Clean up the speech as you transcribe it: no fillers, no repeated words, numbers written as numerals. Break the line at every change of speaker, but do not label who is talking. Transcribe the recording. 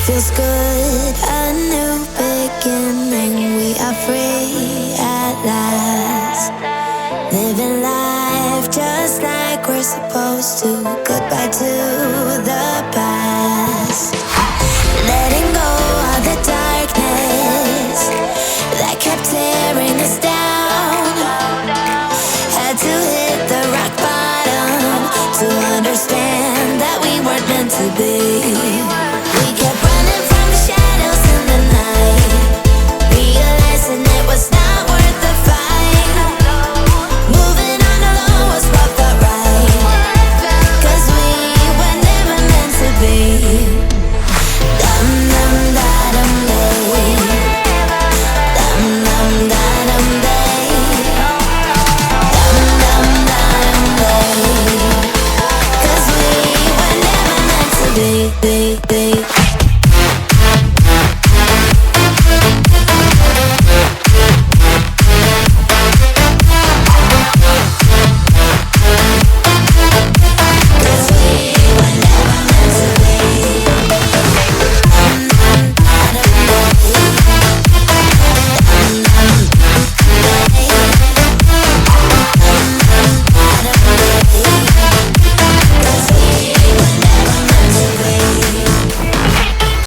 feels good, a new beginning. We are free at last, living life just like we're supposed to. Goodbye to the past, letting go of the darkness that kept tearing us down. Had to hit the rock bottom to understand that we weren't meant to be. We kept running from the shadows in the night, realizing it was not worth the fight. Moving on alone was what felt right, 'cause we were never meant to be. Dum dum da dum day, dum dum da dum day, dum dum da dum day, 'cause we were never meant to be.